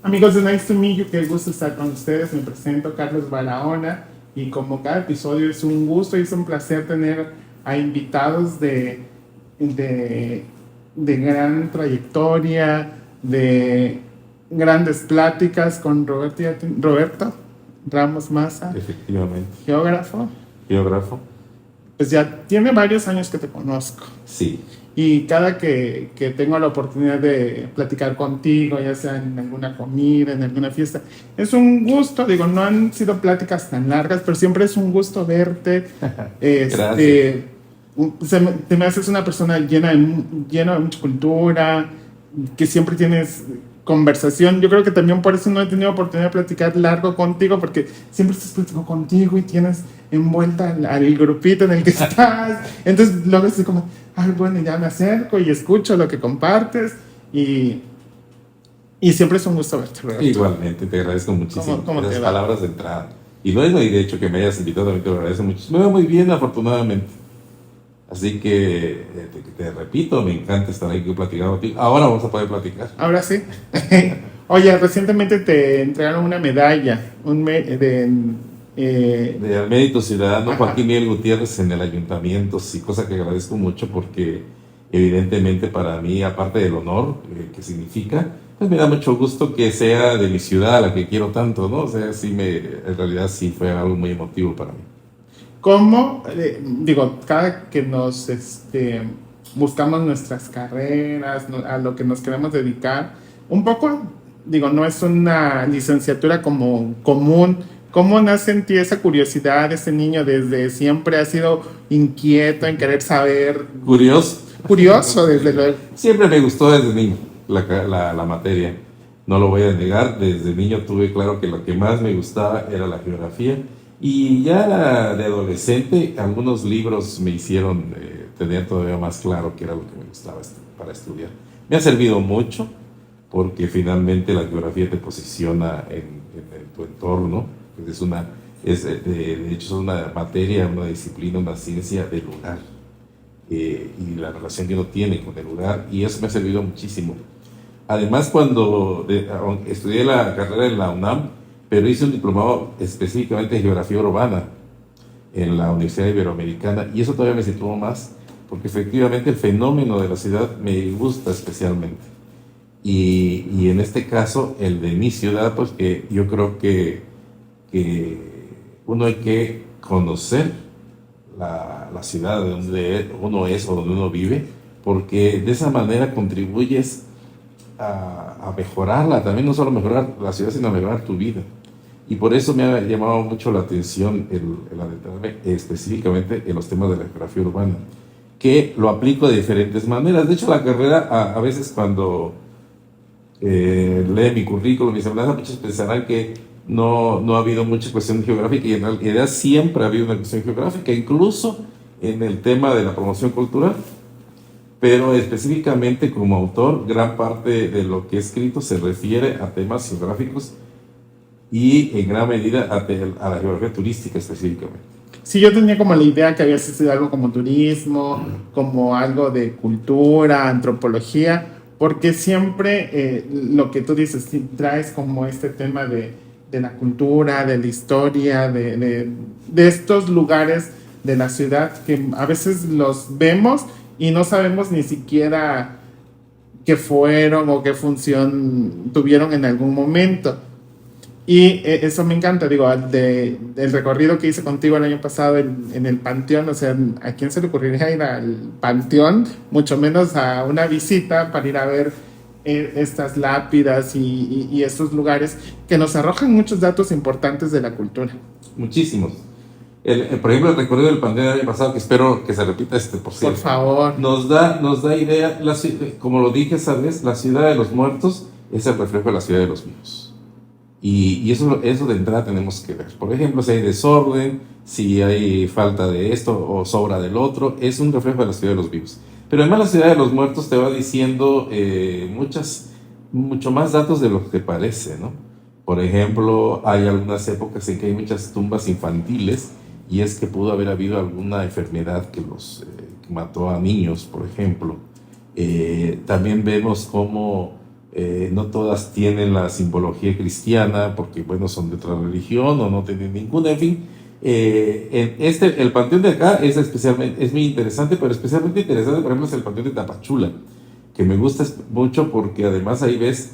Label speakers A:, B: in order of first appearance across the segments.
A: Amigos de Nice to Meet You, qué gusto estar con ustedes. Me presento Carlos Barahona y como cada episodio es un gusto y es un placer tener a invitados de, de gran trayectoria, de grandes pláticas con Roberto Ramos Maza,
B: Efectivamente.
A: geógrafo.
B: Geógrafo.
A: Pues ya tiene varios años que te conozco.
B: Sí.
A: Y cada que tengo la oportunidad de platicar contigo, ya sea en alguna comida, en alguna fiesta, es un gusto, digo, no han sido pláticas tan largas, pero siempre es un gusto verte.
B: Gracias.
A: Te me haces una persona llena de mucha cultura, que siempre tienes conversación. Yo creo que también por eso no he tenido oportunidad de platicar largo contigo, porque siempre estás platicando contigo y tienes envuelta al grupito en el que estás. Entonces luego estoy como, ay, bueno, ya me acerco y escucho lo que compartes y siempre es un gusto verte, Roberto.
B: Igualmente, te agradezco muchísimo
A: ¿Cómo te
B: esas
A: va?
B: palabras de entrada. Y luego, y de hecho que me hayas invitado también te lo agradezco muchísimo. Me va muy bien, afortunadamente. Así que te repito, me encanta estar aquí platicando contigo. Ahora vamos a poder platicar.
A: Ahora sí. Oye, recientemente te entregaron una medalla
B: De Mérito Ciudadano,
A: ajá.
B: Joaquín Miguel Gutiérrez en el ayuntamiento, sí, cosa que agradezco mucho porque evidentemente para mí, aparte del honor que significa, pues me da mucho gusto que sea de mi ciudad, a la que quiero tanto, ¿no? O sea, en realidad sí fue algo muy emotivo para mí.
A: ¿Cómo, digo, cada que nos buscamos nuestras carreras, a lo que nos queremos dedicar, un poco, digo, no es una licenciatura como común? ¿Cómo nace en ti esa curiosidad? Ese niño desde siempre ha sido inquieto en querer saber,
B: Curioso.
A: curioso desde luego.
B: Siempre me gustó desde niño la materia, no lo voy a negar, desde niño tuve claro que lo que más me gustaba era la geografía y ya de adolescente algunos libros me hicieron tener todavía más claro qué era lo que me gustaba para estudiar. Me ha servido mucho porque finalmente la geografía te posiciona en tu entorno, de hecho es una materia, una disciplina, una ciencia del lugar. Y la relación que uno tiene con el lugar, y eso me ha servido muchísimo. Además, estudié la carrera en la UNAM, pero hice un diplomado específicamente de geografía urbana en la Universidad Iberoamericana, y eso todavía me situó más, porque efectivamente el fenómeno de la ciudad me gusta especialmente. Y en este caso, el de mi ciudad, pues que yo creo que uno hay que conocer la ciudad de donde uno es o donde uno vive, porque de esa manera contribuyes a mejorarla, también no solo mejorar la ciudad, sino mejorar tu vida. Y por eso me ha llamado mucho la atención el adentrarme específicamente en los temas de la geografía urbana, que lo aplico de diferentes maneras. De hecho, la carrera, a veces cuando leen mi currículum, mis semblanzas, muchos pensarán que no ha habido mucha cuestión geográfica, y en realidad siempre ha habido una cuestión geográfica, incluso en el tema de la promoción cultural, pero específicamente como autor, gran parte de lo que he escrito se refiere a temas geográficos y en gran medida a la geografía turística específicamente.
A: Sí, yo tenía como la idea que había sido algo como turismo, como algo de cultura, antropología, porque siempre lo que tú dices, sí, traes como este tema de la cultura, de la historia, de estos lugares de la ciudad que a veces los vemos y no sabemos ni siquiera qué fueron o qué función tuvieron en algún momento. Y eso me encanta, digo, del recorrido que hice contigo el año pasado en el Panteón, o sea, ¿a quién se le ocurriría ir al Panteón? Mucho menos a una visita para ir a ver estas lápidas y estos lugares que nos arrojan muchos datos importantes de la cultura.
B: Muchísimos. Por ejemplo, el recorrido del Panteón del año pasado, que espero que se repita por cierto.
A: Por favor.
B: Nos da idea, como lo dije esa vez, la ciudad de los muertos es el reflejo de la ciudad de los vivos. Y eso de entrada tenemos que ver. Por ejemplo, si hay desorden, si hay falta de esto o sobra del otro, es un reflejo de la ciudad de los vivos. Pero además la ciudad de los muertos te va diciendo mucho más datos de lo que parece, ¿no? Por ejemplo, hay algunas épocas en que hay muchas tumbas infantiles, y es que pudo haber habido alguna enfermedad que que mató a niños, por ejemplo. También vemos cómo no todas tienen la simbología cristiana porque, bueno, son de otra religión o no tienen ninguna, en fin. El panteón de acá es muy interesante, pero especialmente interesante, por ejemplo, es el panteón de Tapachula, que me gusta mucho porque además ahí ves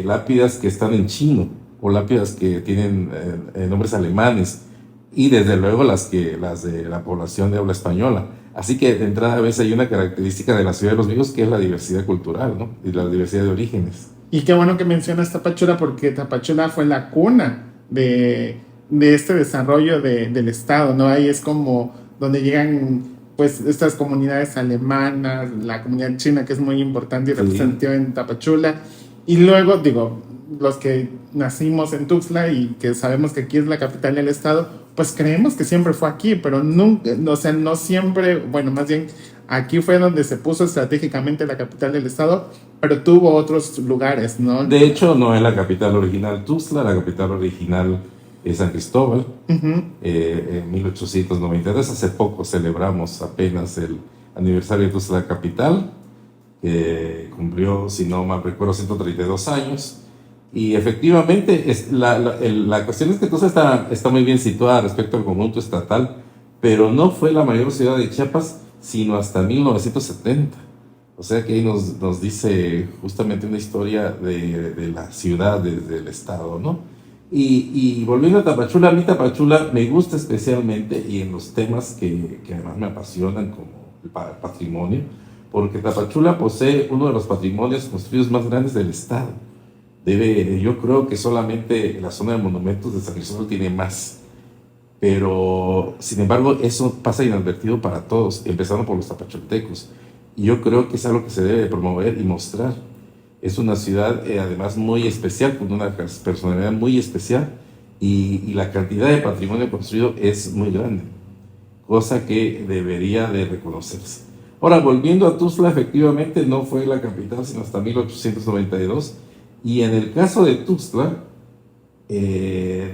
B: lápidas que están en chino o lápidas que tienen nombres alemanes y desde luego las de la población de habla española. Así que de entrada a veces hay una característica de la ciudad de Los Vilos que es la diversidad cultural, ¿no? Y la diversidad de orígenes.
A: Y qué bueno que mencionas Tapachula, porque Tapachula fue la cuna de este desarrollo del Estado, ¿no? Ahí es como donde llegan pues estas comunidades alemanas, la comunidad china que es muy importante y representativa en Tapachula. Y luego, digo, los que nacimos en Tuxtla y que sabemos que aquí es la capital del estado, pues creemos que siempre fue aquí, pero nunca, o sea, no siempre, bueno, más bien aquí fue donde se puso estratégicamente la capital del estado, pero tuvo otros lugares, ¿no?
B: De hecho, no es la capital original Tuxtla, la capital original es San Cristóbal. En 1892, hace poco celebramos apenas el aniversario de Tuxtla capital, que cumplió, si no mal recuerdo, 132 años. Y efectivamente, la cuestión es que Tuxtla está muy bien situada respecto al conjunto estatal, pero no fue la mayor ciudad de Chiapas sino hasta 1970. O sea que ahí nos dice justamente una historia de la ciudad, del estado, ¿no? Y volviendo a Tapachula, a mí Tapachula me gusta especialmente y en los temas que además me apasionan como el patrimonio, porque Tapachula posee uno de los patrimonios construidos más grandes del estado. Yo creo que solamente la zona de monumentos de San Cristóbal tiene más, pero sin embargo eso pasa inadvertido para todos, empezando por los tapachultecos. Y yo creo que es algo que se debe promover y mostrar. Es una ciudad además muy especial, con una personalidad muy especial, y la cantidad de patrimonio construido es muy grande, cosa que debería de reconocerse. Ahora, volviendo a Tuxtla, efectivamente no fue la capital sino hasta 1892, y en el caso de Tuxtla,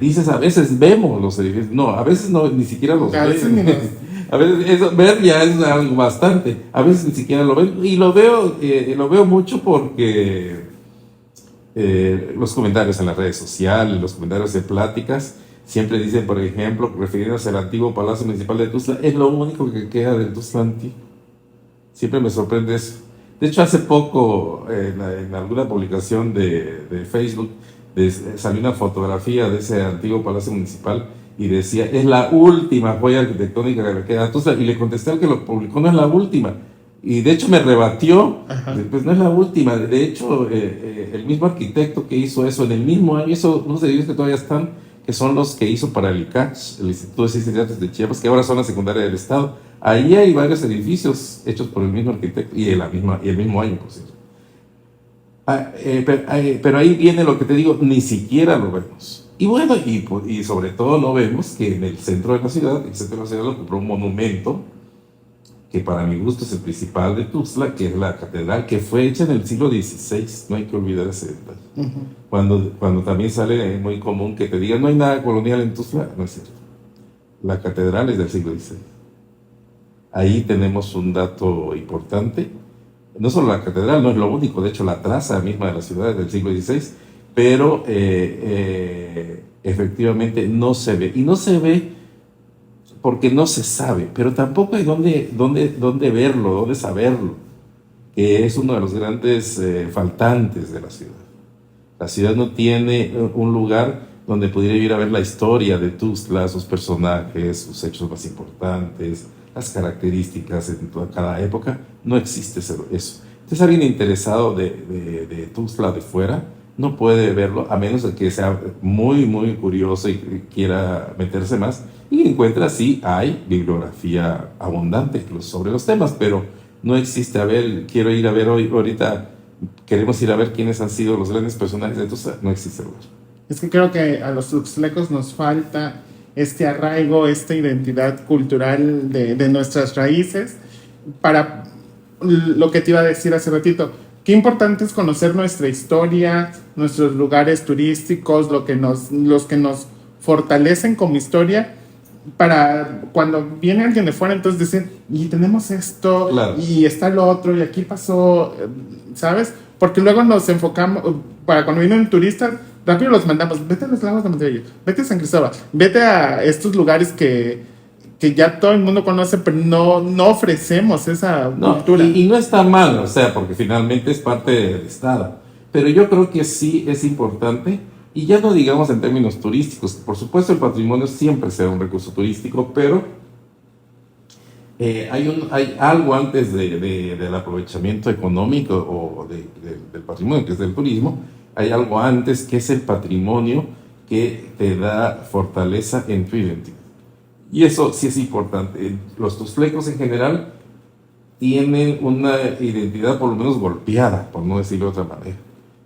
B: dices, a veces vemos los edificios, no, a veces no, ni siquiera los ven. A veces ver ya es algo bastante, a veces ni siquiera lo ven, y lo veo mucho porque los comentarios en las redes sociales, los comentarios de pláticas, siempre dicen, por ejemplo, refiriéndose al antiguo Palacio Municipal de Tuxtla, es lo único que queda del Tuxtla antiguo. Siempre me sorprende eso. De hecho, hace poco, en alguna publicación de Facebook, salió una fotografía de ese antiguo Palacio Municipal y decía, es la última joya arquitectónica que le queda a Tuxtla. Y le contesté al que lo publicó, no es la última. Y de hecho me rebatió, pues no es la última. De hecho, el mismo arquitecto que hizo eso en el mismo año, hizo unos edificios que todavía están, que son los que hizo para el ICACH, el Instituto de Ciencias y Artes de Chiapas, que ahora son la secundaria del Estado. Ahí hay varios edificios hechos por el mismo arquitecto y el mismo año, por cierto. Pero ahí viene lo que te digo, ni siquiera lo vemos. Y bueno, y sobre todo no vemos que en el centro de la ciudad, lo compró un monumento que para mi gusto es el principal de Tuxtla, que es la catedral, que fue hecha en el siglo XVI, no hay que olvidar ese detalle. Cuando también sale muy común que te digan, no hay nada colonial en Tuxtla, no es cierto. La catedral es del siglo XVI. Ahí tenemos un dato importante. No solo la catedral, no es lo único, de hecho la traza misma de la ciudad es del siglo XVI, pero efectivamente no se ve. Y no se ve porque no se sabe, pero tampoco hay dónde verlo, dónde saberlo, que es uno de los grandes faltantes de la ciudad. La ciudad no tiene un lugar donde pudiera ir a ver la historia de Tuxtla, sus personajes, sus hechos más importantes, las características en toda cada época. No existe eso. Entonces alguien interesado de Tuxtla de fuera no puede verlo, a menos de que sea muy, muy curioso y quiera meterse más, y encuentra, sí, hay bibliografía abundante sobre los temas, pero no existe, a ver, quiero ir a ver ahorita queremos ir a ver quiénes han sido los grandes personajes de Tuxtla, no existe lugar.
A: Es que creo que a los tuxtlecos nos falta este arraigo, esta identidad cultural de nuestras raíces, para lo que te iba a decir hace ratito. Qué importante es conocer nuestra historia, nuestros lugares turísticos, los que nos fortalecen como historia, para cuando viene alguien de fuera, entonces decir, y tenemos esto, claro, y está lo otro, y aquí pasó, ¿sabes? porque luego nos enfocamos, para cuando vienen turistas, rápido los mandamos, vete a los lagos de Monterrey, vete a San Cristóbal, vete a estos lugares que ya todo el mundo conoce, pero no ofrecemos esa
B: No,
A: cultura.
B: y no está mal, o sea, porque finalmente es parte del Estado. Pero yo creo que sí es importante, y ya no digamos en términos turísticos, por supuesto el patrimonio siempre será un recurso turístico, pero hay algo antes del aprovechamiento económico o del patrimonio, que es del turismo, hay algo antes que es el patrimonio que te da fortaleza en tu identidad. Y eso sí es importante. Los tuxtlecos en general tienen una identidad por lo menos golpeada, por no decirlo de otra manera,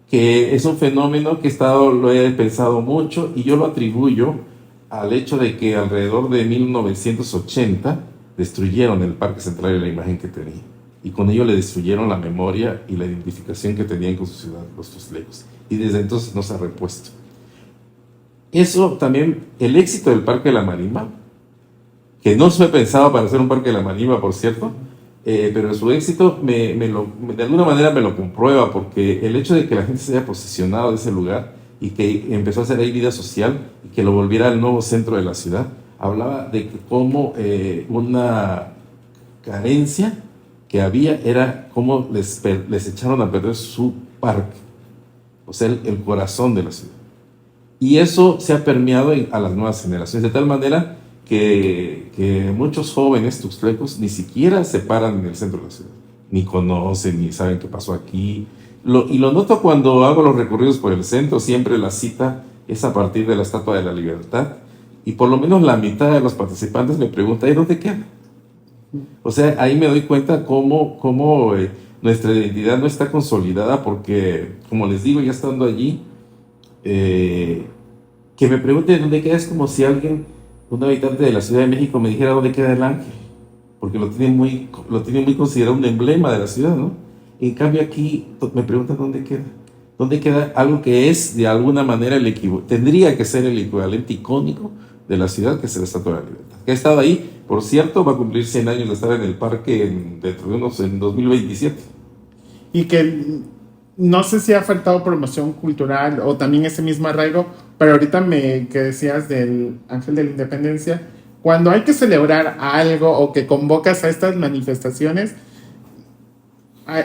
B: que es un fenómeno que lo he pensado mucho y yo lo atribuyo al hecho de que alrededor de 1980 destruyeron el Parque Central y la imagen que tenía. Y con ello le destruyeron la memoria y la identificación que tenían con su ciudad, los tuxtlecos. Y desde entonces no se ha repuesto. Eso también, el éxito del Parque de la Marimba, que no fue pensado para ser un Parque de la Marimba, por cierto, pero su éxito de alguna manera me lo comprueba, porque el hecho de que la gente se haya posicionado de ese lugar y que empezó a hacer ahí vida social y que lo volviera el nuevo centro de la ciudad, hablaba de que cómo una carencia que había era cómo les echaron a perder su parque, o sea, el corazón de la ciudad. Y eso se ha permeado a las nuevas generaciones, de tal manera que muchos jóvenes tuxtlecos ni siquiera se paran en el centro de la ciudad, ni conocen, ni saben qué pasó aquí. Y lo noto cuando hago los recorridos por el centro, siempre la cita es a partir de la Estatua de la Libertad, y por lo menos la mitad de los participantes me pregunta, ¿y dónde queda? O sea, ahí me doy cuenta cómo nuestra identidad no está consolidada, porque, como les digo, ya estando allí, que me pregunten dónde queda es como si un habitante de la Ciudad de México me dijera dónde queda el Ángel, porque lo tiene muy considerado un emblema de la ciudad, ¿no? En cambio aquí me preguntan dónde queda algo que es de alguna manera tendría que ser el equivalente icónico de la ciudad, que es la Estatua de la Libertad, que ha estado ahí, por cierto, va a cumplir 100 años de estar en el parque dentro de en 2027.
A: Y que no sé si ha faltado promoción cultural o también ese mismo arraigo, pero ahorita que decías del Ángel de la Independencia, cuando hay que celebrar algo o que convocas a estas manifestaciones,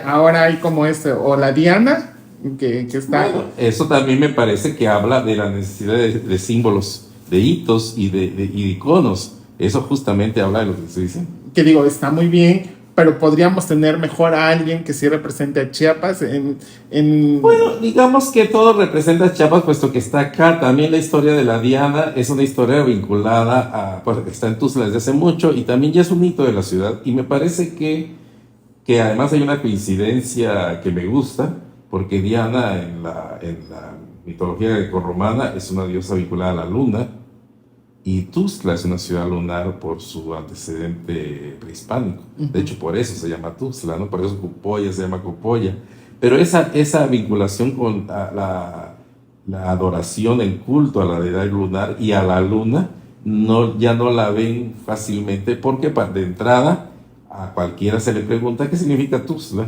A: ahora hay como o la Diana, que está...
B: Bueno, eso también me parece que habla de la necesidad de símbolos, de hitos y de iconos. Eso justamente habla de lo que estoy diciendo.
A: Que digo, está muy bien, pero podríamos tener mejor a alguien que sí represente a Chiapas
B: Bueno, digamos que todo representa a Chiapas, puesto que está acá. También la historia de la Diana es una historia vinculada está en Tuxtla desde hace mucho, y también ya es un hito de la ciudad. Y me parece que además hay una coincidencia que me gusta, porque Diana en la mitología grecorromana es una diosa vinculada a la luna, y Tuxtla es una ciudad lunar por su antecedente prehispánico. De hecho, por eso se llama Tuxtla, ¿no? Por eso Copolla se llama Copolla. Pero esa vinculación con la adoración, el culto a la deidad lunar y a la luna, ya no la ven fácilmente, porque de entrada a cualquiera se le pregunta ¿qué significa Tuxtla?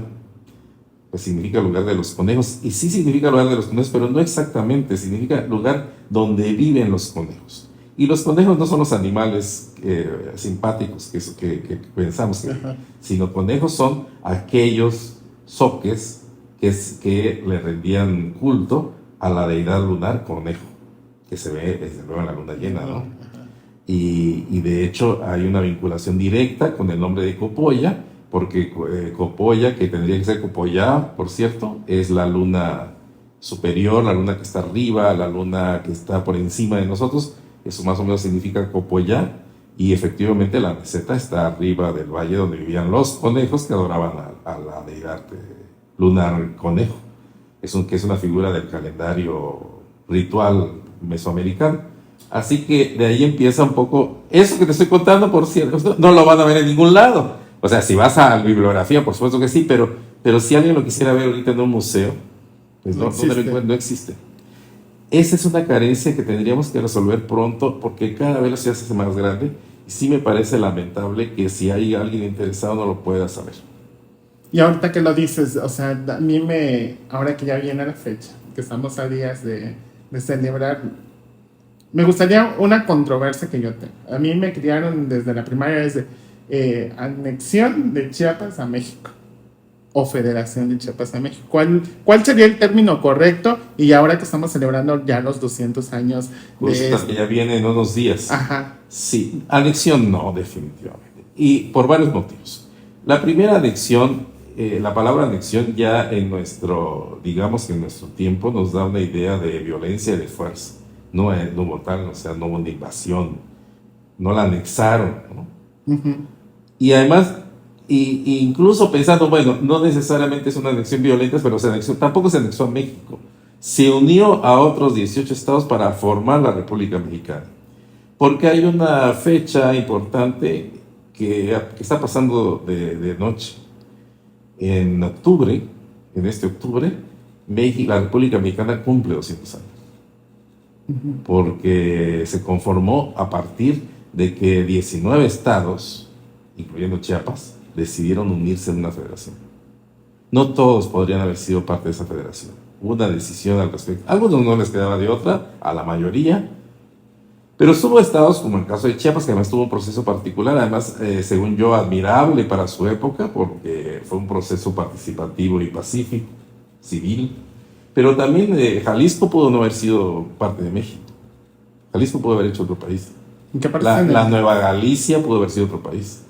B: Pues significa lugar de los conejos, y sí significa lugar de los conejos, pero no exactamente, significa lugar donde viven los conejos. Y los conejos no son los animales simpáticos que pensamos, sino conejos son aquellos zoques que le rendían culto a la deidad lunar conejo, que se ve desde luego en la luna llena, ¿no? Y de hecho hay una vinculación directa con el nombre de Copolla, porque Copolla, que tendría que ser Copollá, por cierto, es la luna superior, la luna que está arriba, la luna que está por encima de nosotros. Eso más o menos significa Copollá, y efectivamente la meseta está arriba del valle donde vivían los conejos que adoraban a la deidad lunar conejo. Que es una figura del calendario ritual mesoamericano. Así que de ahí empieza un poco eso que te estoy contando, por cierto, no lo van a ver en ningún lado. O sea, si vas a la bibliografía, por supuesto que sí, pero si alguien lo quisiera ver ahorita en un museo, pues no existe. Esa es una carencia que tendríamos que resolver pronto, porque cada vez la ciudad se hace más grande, y sí me parece lamentable que si hay alguien interesado no lo pueda saber.
A: Y ahorita que lo dices, o sea, a mí ahora que ya viene la fecha, que estamos a días de celebrar, me gustaría una controversia que yo tengo. A mí me criaron desde la primaria, desde anexión de Chiapas a México o Federación de Chiapas a México. ¿Cuál sería el término correcto? Y ahora que estamos celebrando ya los 200 años
B: Justo que ya viene en unos días.
A: Ajá.
B: Sí, anexión no, definitivamente. Y por varios motivos. La primera anexión, la palabra anexión ya en nuestro, digamos que en nuestro tiempo nos da una idea de violencia y de fuerza. No hubo tal, o sea, no hubo una invasión, no la anexaron, ¿no?
A: Uh-huh.
B: Y además, y incluso pensando, bueno, no necesariamente es una anexión violenta, pero tampoco se anexó a México. Se unió a otros 18 estados para formar la República Mexicana. Porque hay una fecha importante que está pasando de noche. En octubre, en este octubre, la República Mexicana cumple 200 años. Porque se conformó a partir de que 19 estados, incluyendo Chiapas, decidieron unirse en una federación. No todos podrían haber sido parte de esa federación. Hubo una decisión al respecto. A algunos no les quedaba de otra, a la mayoría. Pero hubo estados, como el caso de Chiapas, que además tuvo un proceso particular, además, según yo, admirable para su época, porque fue un proceso participativo y pacífico, civil. Pero también Jalisco pudo no haber sido parte de México. Jalisco pudo haber hecho otro país.
A: ¿En qué parte
B: La Nueva Galicia pudo haber sido otro país.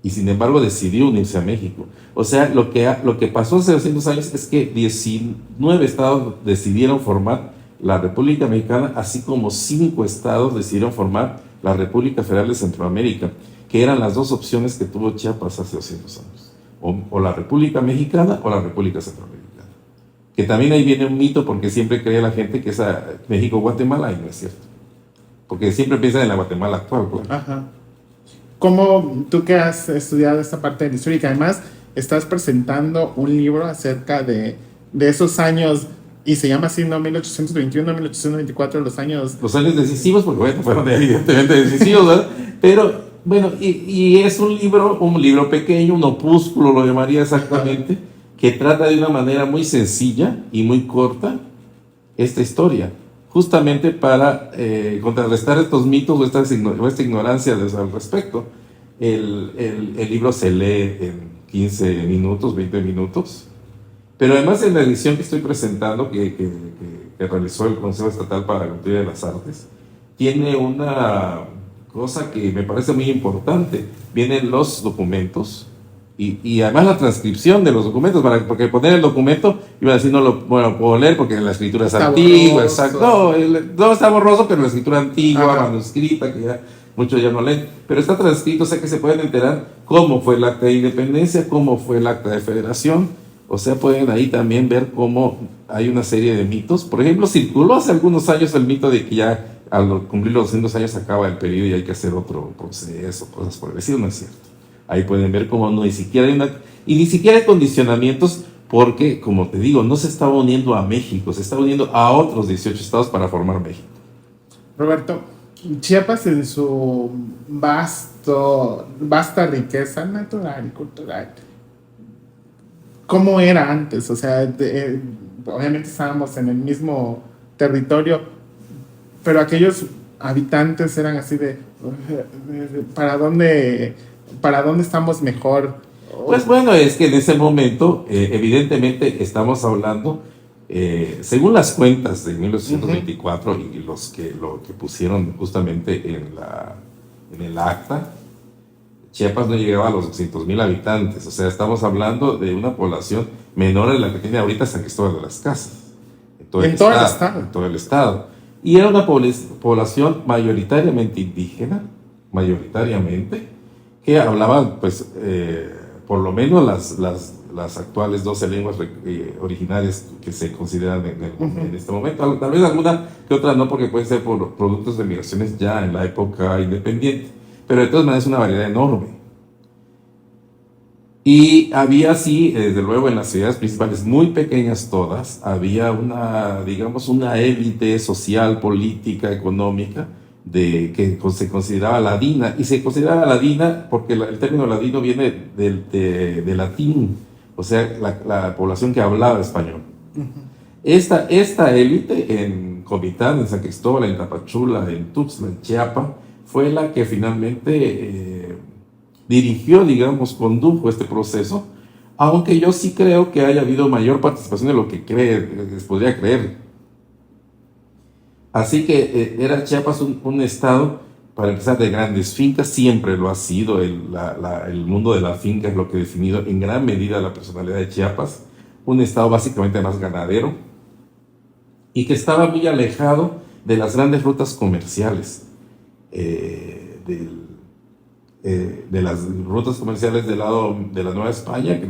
B: Y sin embargo decidió unirse a México. O sea, lo que pasó hace 200 años es que 19 estados decidieron formar la República Mexicana, así como 5 estados decidieron formar la República Federal de Centroamérica, que eran las dos opciones que tuvo Chiapas hace 200 años. O la República Mexicana o la República Centroamericana. Que también ahí viene un mito, porque siempre cree la gente que es México-Guatemala, y no es cierto. Porque siempre piensan en la Guatemala actual. Claro.
A: Ajá. ¿Cómo tú que has estudiado esta parte de la historia y que además estás presentando un libro acerca de esos años, y se llama así, ¿no? 1821, 1824, los años
B: decisivos, porque bueno, fueron evidentemente decisivos, ¿verdad? Pero bueno, y es un libro pequeño, un opúsculo lo llamaría exactamente, que trata de una manera muy sencilla y muy corta esta historia, justamente para contrarrestar estos mitos o esta ignorancia al respecto. El libro se lee en 15 minutos, 20 minutos, pero además en la edición que estoy presentando, que realizó el Consejo Estatal para la Cultura y las Artes, tiene una cosa que me parece muy importante. Vienen los documentos y además la transcripción de los documentos, porque poner el documento, iba a decir, no lo puedo leer porque la escritura es antigua, exacto. No está borroso, pero la escritura antigua, manuscrita, que ya muchos ya no leen, pero está transcrito, o sea que se pueden enterar cómo fue el acta de independencia, cómo fue el acta de federación. O sea, pueden ahí también ver cómo hay una serie de mitos. Por ejemplo, circuló hace algunos años el mito de que ya al cumplir los 200 años acaba el periodo y hay que hacer otro proceso, cosas por el estilo. No es cierto. Ahí pueden ver cómo ni siquiera hay condicionamientos, porque, como te digo, no se estaba uniendo a México, se estaba uniendo a otros 18 estados para formar México.
A: Roberto, Chiapas en su vasta riqueza natural y cultural, ¿cómo era antes? O sea, obviamente estábamos en el mismo territorio, pero aquellos habitantes eran así ¿para dónde estamos mejor?
B: Pues bueno, es que en ese momento, evidentemente estamos hablando, según las cuentas de 1824 y lo que pusieron justamente en el acta, Chiapas no llegaba a los 200,000 habitantes. O sea, estamos hablando de una población menor a la que tiene ahorita San Cristóbal de las Casas. En todo el estado. Y era una población mayoritariamente indígena, que hablaban, pues, por lo menos las actuales 12 lenguas originarias que se consideran en este momento. Tal vez alguna que otra no, porque pueden ser por productos de migraciones ya en la época independiente. Pero de todas maneras es una variedad enorme. Y había, sí, desde luego en las ciudades principales, muy pequeñas todas, había una élite social, política, económica, que se consideraba ladina. Y se consideraba ladina porque el término ladino viene de latín, o sea, la población que hablaba español. Esta élite en Comitán, en San Cristóbal, en Tapachula, en Tuxtla, en Chiapas, fue la que finalmente dirigió, digamos, condujo este proceso, aunque yo sí creo que haya habido mayor participación de lo que les podría creer. Así que era Chiapas un estado, para empezar, de grandes fincas, siempre lo ha sido. El mundo de la finca es lo que ha definido en gran medida la personalidad de Chiapas, un estado básicamente más ganadero y que estaba muy alejado de las grandes rutas comerciales, de las rutas comerciales del lado de la Nueva España, de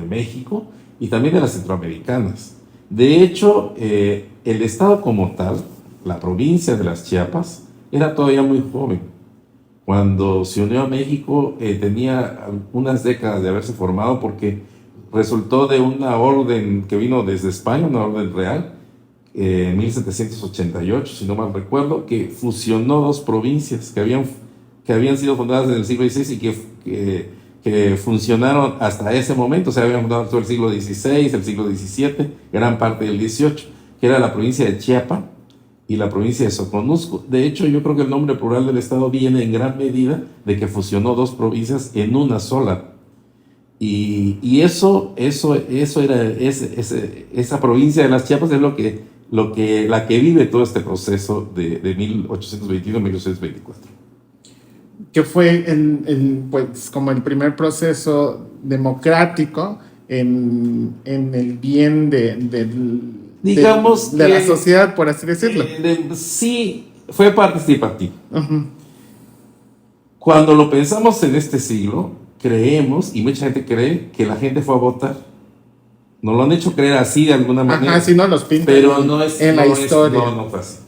B: México y también de las centroamericanas. De hecho, el estado como tal, la provincia de las Chiapas, era todavía muy joven. Cuando se unió a México, tenía unas décadas de haberse formado porque resultó de una orden que vino desde España, una orden real, en 1788, si no mal recuerdo, que fusionó dos provincias que habían sido fundadas en el siglo XVI y que funcionaron hasta ese momento. Se habían fundado todo el siglo XVI, el siglo XVII, gran parte del XVIII, que era la provincia de Chiapa y la provincia de Soconusco. De hecho, yo creo que el nombre plural del estado viene en gran medida de que fusionó dos provincias en una sola. Y esa provincia de las Chiapas es la que vive todo este proceso de 1821 a 1824.
A: Que fue pues, como el primer proceso democrático en el bien
B: digamos
A: de la sociedad, por así decirlo.
B: Sí, fue participativo.
A: Uh-huh.
B: Cuando lo pensamos en este siglo, creemos, y mucha gente cree, que la gente fue a votar. Nos lo han hecho creer así de alguna manera.
A: Ajá, sí, no los pintan
B: pero no es
A: en la historia.
B: No fue así.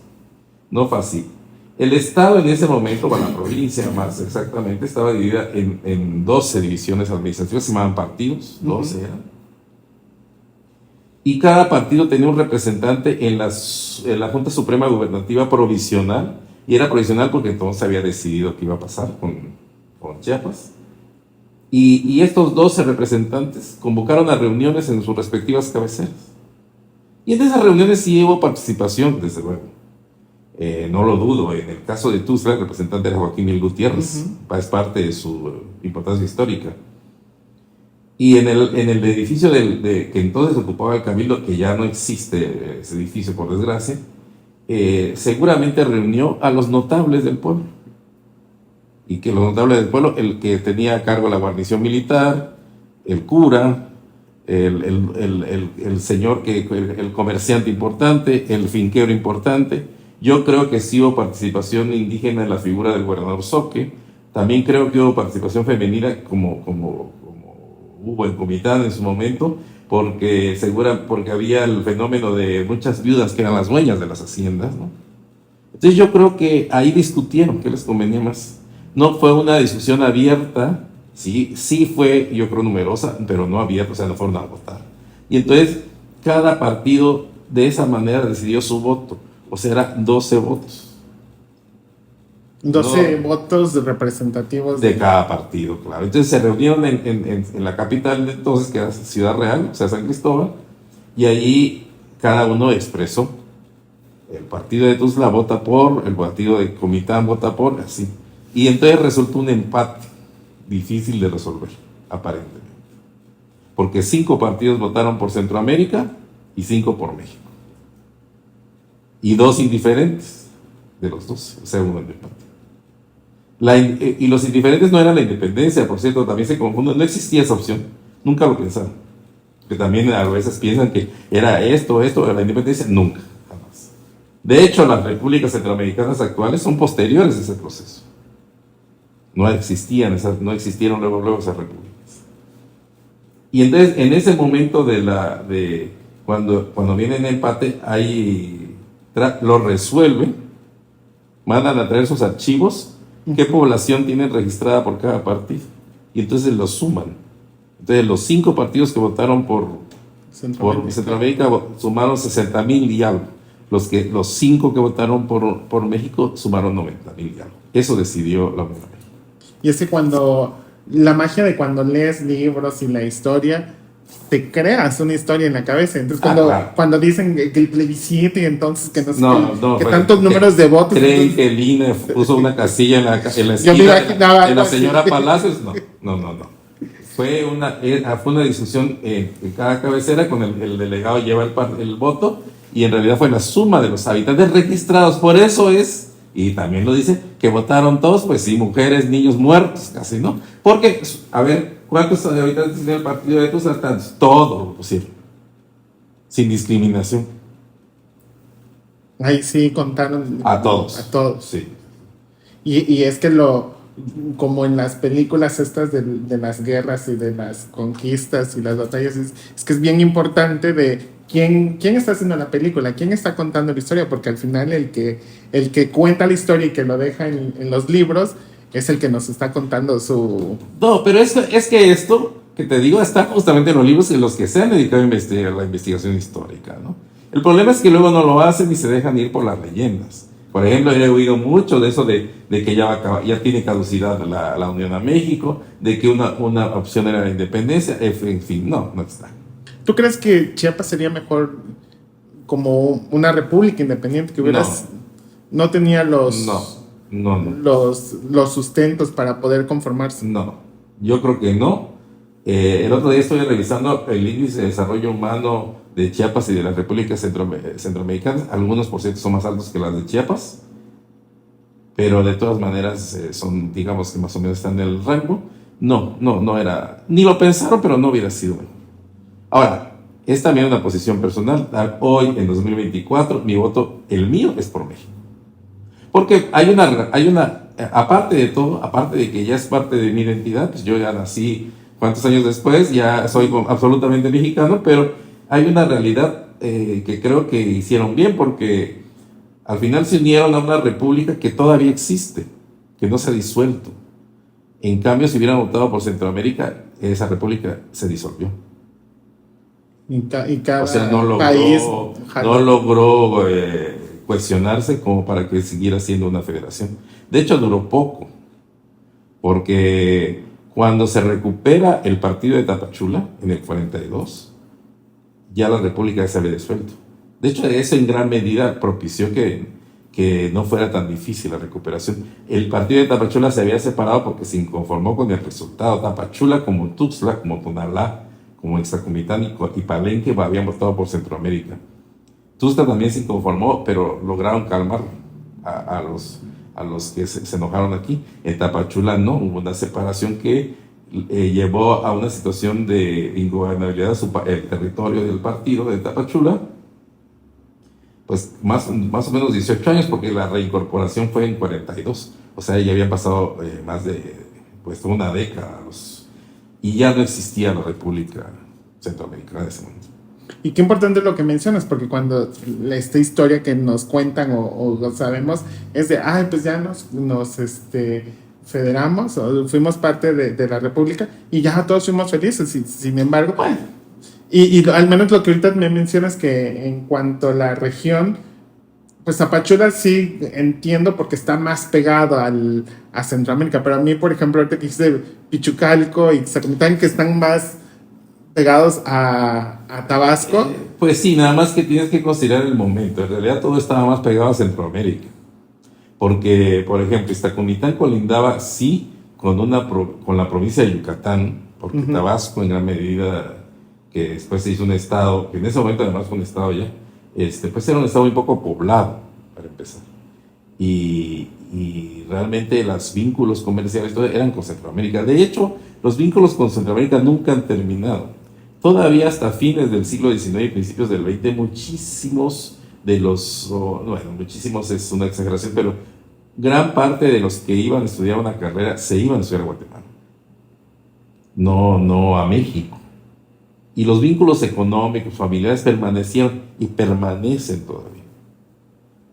B: No fue así. El estado en ese momento, bueno, la provincia más exactamente, estaba dividida en 12 divisiones administrativas, se llamaban partidos, 12 uh-huh. eran. Y cada partido tenía un representante en la Junta Suprema Gubernativa Provisional, y era provisional porque entonces había decidido qué iba a pasar con Chiapas. Y estos 12 representantes convocaron a reuniones en sus respectivas cabeceras. Y en esas reuniones sí hubo participación, desde luego. No lo dudo. En el caso de Tuxtla, el representante era Joaquín Mil Gutiérrez. Uh-huh. Es parte de su importancia histórica. Y en el edificio que entonces ocupaba el Cabildo, que ya no existe ese edificio por desgracia, seguramente reunió a los notables del pueblo. Y que los notables del pueblo, el que tenía a cargo la guarnición militar, el cura, el señor, el comerciante importante, el finquero importante. Yo creo que sí hubo participación indígena en la figura del gobernador Soque. También creo que hubo participación femenina como hubo en Comitán en su momento, porque había el fenómeno de muchas viudas que eran las dueñas de las haciendas, ¿no? Entonces yo creo que ahí discutieron qué les convenía más. No fue una discusión abierta, sí fue, yo creo, numerosa, pero no abierta, o sea, no fueron a votar. Y entonces cada partido de esa manera decidió su voto, o sea, eran 12 votos.
A: 12 votos representativos
B: de cada partido, claro. Entonces se reunieron en la capital de entonces, que era Ciudad Real, o sea, San Cristóbal, y allí cada uno expresó. El partido de Tuxtla vota por, el partido de Comitán vota por, así. Y entonces resultó un empate difícil de resolver, aparentemente. Porque 5 partidos votaron por Centroamérica y 5 por México. Y 2 indiferentes de los 12, o sea, uno en empate. Y los indiferentes no eran la independencia, por cierto, también se confunden, no existía esa opción, nunca lo pensaron. Que también a veces piensan que era esto, la independencia, nunca, jamás. De hecho, las repúblicas centroamericanas actuales son posteriores a ese proceso. No existieron luego esas repúblicas. Y entonces, en ese momento cuando viene el empate, ahí lo resuelven, mandan a traer sus archivos, qué población tienen registrada por cada partido, y entonces los suman. Entonces los 5 partidos que votaron por Centroamérica sumaron 60,000 y algo. Los 5 que votaron por México sumaron 90,000 y algo. Eso decidió la Unión Americana.
A: Y es que cuando la magia de cuando lees libros y la historia, te creas una historia en la cabeza. Entonces,
B: Claro.
A: cuando dicen que el plebiscito y entonces que no sé que
B: fue
A: tantos números de votos.
B: ¿Creen
A: Entonces,
B: que el INE puso una casilla en la
A: yo me
B: esquina
A: imaginaba
B: de la
A: algo así.
B: señora Palacios? No. Fue una discusión en cada cabecera con el delegado lleva el voto y en realidad fue la suma de los habitantes registrados. Por eso es, y también lo dice, que votaron todos, pues sí, mujeres, niños muertos, casi, ¿no? Porque, a ver, ¿cuántos habitantes tiene el partido de Tuzla? Tantos. Todo lo pusieron, sin discriminación.
A: Ahí sí contaron
B: A todos.
A: a todos.
B: Sí.
A: Y es que como en las películas estas de las guerras y de las conquistas y las batallas, es que es bien importante de quién está haciendo la película, quién está contando la historia, porque al final el que cuenta la historia y que lo deja en los libros es el que nos está contando su...
B: No, pero es que esto que te digo está justamente en los libros en los que se han dedicado a investigar la investigación histórica, ¿no? El problema es que luego no lo hacen y se dejan ir por las leyendas. Por ejemplo, he oído mucho de eso de que ya tiene caducidad la Unión a México, de que una opción era la independencia, en fin, no está.
A: ¿Tú crees que Chiapas sería mejor como una república independiente que hubieras... No tenía
B: No.
A: los sustentos para poder conformarse?
B: No, yo creo que no. El otro día estoy revisando el índice de desarrollo humano de Chiapas y de las repúblicas centroamericanas. Algunos, por cierto, son más altos que las de Chiapas, pero de todas maneras son, digamos que más o menos están en el rango. No era, ni lo pensaron, pero no hubiera sido mejor. Ahora, es también una posición personal. Hoy, en 2024, mi voto, el mío, es por México. Porque hay una, aparte de todo, aparte de que ya es parte de mi identidad, pues yo ya nací, ¿cuántos años después? Ya soy absolutamente mexicano, pero hay una realidad que creo que hicieron bien, porque al final se unieron a una república que todavía existe, que no se ha disuelto. En cambio, si hubieran votado por Centroamérica, esa república se disolvió.
A: Y cada
B: O sea,
A: país...
B: no logró cuestionarse como para que siguiera siendo una federación. De hecho, duró poco, porque cuando se recupera el partido de Tapachula, en el 42, ya la república se había disuelto. De hecho, eso en gran medida propició que no fuera tan difícil la recuperación. El partido de Tapachula se había separado porque se inconformó con el resultado. Tapachula, como Tuxtla, como Tonalá, como Extracomitán y Palenque habían votado por Centroamérica. Tuxtla también se inconformó, pero lograron calmar a los que se enojaron aquí. En Tapachula no, hubo una separación que llevó a una situación de ingobernabilidad el territorio del partido de Tapachula, pues más o menos 18 años, porque la reincorporación fue en 42. O sea, ya habían pasado más de pues una década y ya no existía la República Centroamericana de ese momento.
A: Y qué importante es lo que mencionas, porque cuando esta historia que nos cuentan o lo sabemos es de, pues ya nos federamos o fuimos parte de la república y ya todos fuimos felices. Sin embargo, y al menos lo que ahorita me mencionas que en cuanto a la región, pues Tapachula sí entiendo porque está más pegado a Centroamérica, pero a mí, por ejemplo, ahorita que dijiste Pichucalco y Zacomitán, que están más pegados a Tabasco.
B: Pues sí, nada más que tienes que considerar el momento. En realidad todo estaba más pegado a Centroamérica. Porque, por ejemplo, Iztacomitán colindaba, sí, con la provincia de Yucatán, porque Tabasco, en gran medida, que después se hizo un estado, que en ese momento además fue un estado ya, pues era un estado muy poco poblado, para empezar. Y realmente los vínculos comerciales eran con Centroamérica. De hecho, los vínculos con Centroamérica nunca han terminado. Todavía hasta fines del siglo XIX y principios del XX, muchísimos muchísimos es una exageración, pero gran parte de los que iban a estudiar una carrera se iban a estudiar a Guatemala, no a México. Y los vínculos económicos, familiares permanecieron y permanecen todavía.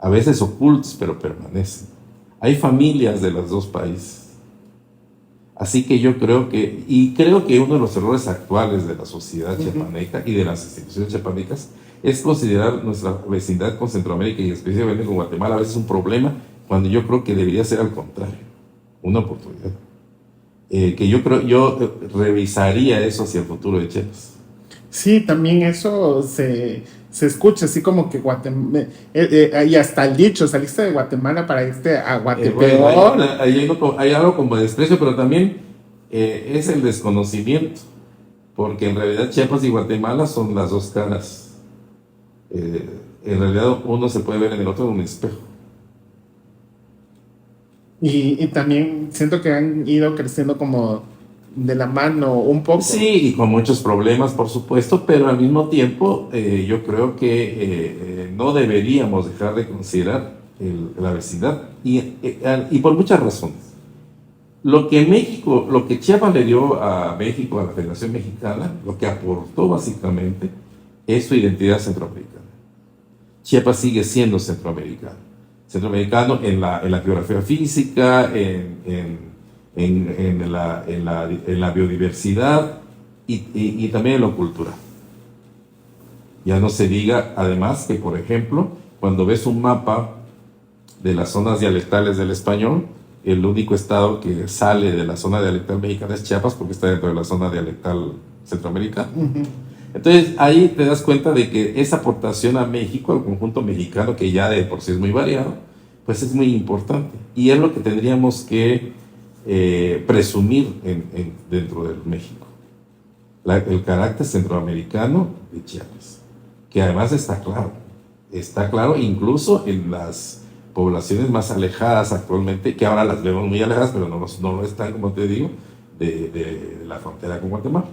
B: A veces ocultos, pero permanecen. Hay familias de los dos países. Así que yo creo que uno de los errores actuales de la sociedad chiapaneca y de las instituciones chiapanecas es considerar nuestra vecindad con Centroamérica y especialmente con Guatemala a veces un problema, cuando yo creo que debería ser al contrario, una oportunidad. que yo revisaría eso hacia el futuro de Chiapas.
A: Sí, también eso se escucha, así como que Guatemala, y hasta el dicho, saliste de Guatemala para irte a
B: Bueno,
A: Guatepeor.
B: hay algo como de desprecio, pero también es el desconocimiento, porque en realidad Chiapas y Guatemala son las dos caras. En realidad uno se puede ver en el otro en un espejo.
A: Y también siento que han ido creciendo como de la mano un poco.
B: Sí, y con muchos problemas, por supuesto, pero al mismo tiempo yo creo que no deberíamos dejar de considerar la vecindad, y por muchas razones. Lo que Chiapas le dio a México, a la Federación Mexicana, lo que aportó básicamente es su identidad centroamericana. Chiapas sigue siendo centroamericano. Centroamericano en la geografía física, en la biodiversidad y también en lo cultural. Ya no se diga, además, que por ejemplo, cuando ves un mapa de las zonas dialectales del español, el único estado que sale de la zona dialectal mexicana es Chiapas, porque está dentro de la zona dialectal centroamericana. Entonces ahí te das cuenta de que esa aportación a México, al conjunto mexicano, que ya de por sí es muy variado, pues es muy importante. Y es lo que tendríamos que presumir dentro del México. El carácter centroamericano de Chiapas, que además está claro incluso en las poblaciones más alejadas actualmente, que ahora las vemos muy alejadas, pero no lo están, como te digo, de la frontera con Guatemala.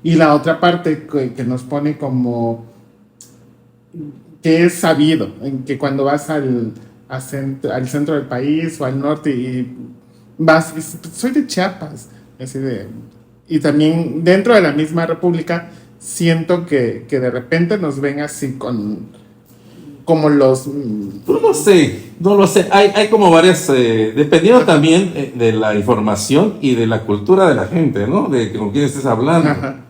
A: Y la otra parte que nos pone como que es sabido, en que cuando vas al centro del país o al norte y vas, soy de Chiapas, así y también dentro de la misma república siento que de repente nos ven así como los...
B: No lo sé. Hay como varias, dependiendo también de la información y de la cultura de la gente, ¿no? De con quién estés hablando.
A: Ajá.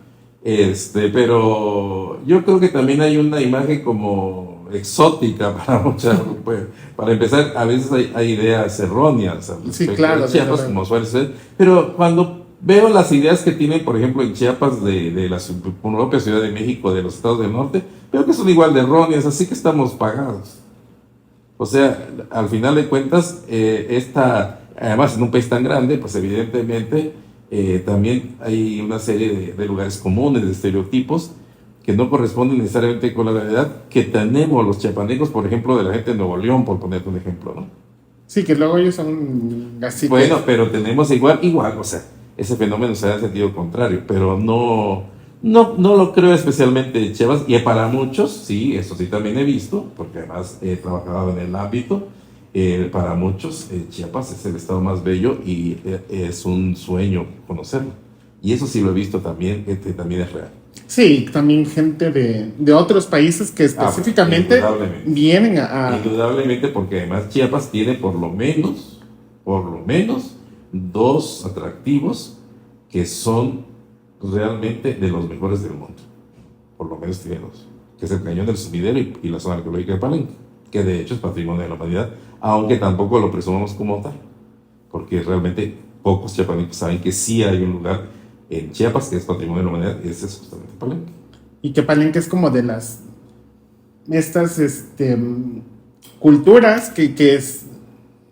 B: Pero yo creo que también hay una imagen como exótica para muchas, pues, para empezar, a veces hay ideas erróneas al
A: Sí,
B: respecto
A: claro,
B: de Chiapas,
A: desde
B: como suele ser, pero cuando veo las ideas que tienen, por ejemplo, en Chiapas de la propia Ciudad de México, de los estados del norte, veo que son igual de erróneas, así que estamos pagados. O sea, al final de cuentas, además en un país tan grande, pues evidentemente también hay una serie de lugares comunes, de estereotipos, que no corresponden necesariamente con la realidad que tenemos los chiapanecos, por ejemplo, de la gente de Nuevo León, por ponerte un ejemplo, ¿no?
A: Sí, que luego ellos son así.
B: Bueno, pero tenemos igual, o sea, ese fenómeno se da en sentido contrario, pero no lo creo especialmente en Chiapas, y para muchos, sí, eso sí también he visto, porque además he trabajado en el ámbito, para muchos Chiapas es el estado más bello y es un sueño conocerlo. Y eso sí lo he visto también, también es real.
A: Sí, también gente de otros países que específicamente vienen a...
B: Indudablemente, porque además Chiapas tiene por lo menos, dos atractivos que son realmente de los mejores del mundo. Por lo menos tiene dos, que es el Cañón del Sumidero y la zona arqueológica de Palenque, que de hecho es patrimonio de la humanidad, aunque tampoco lo presumamos como tal, porque realmente pocos chiapanecos saben que sí hay un lugar en Chiapas que es patrimonio de la humanidad, y ese es justamente Palenque.
A: Y que Palenque es como de estas culturas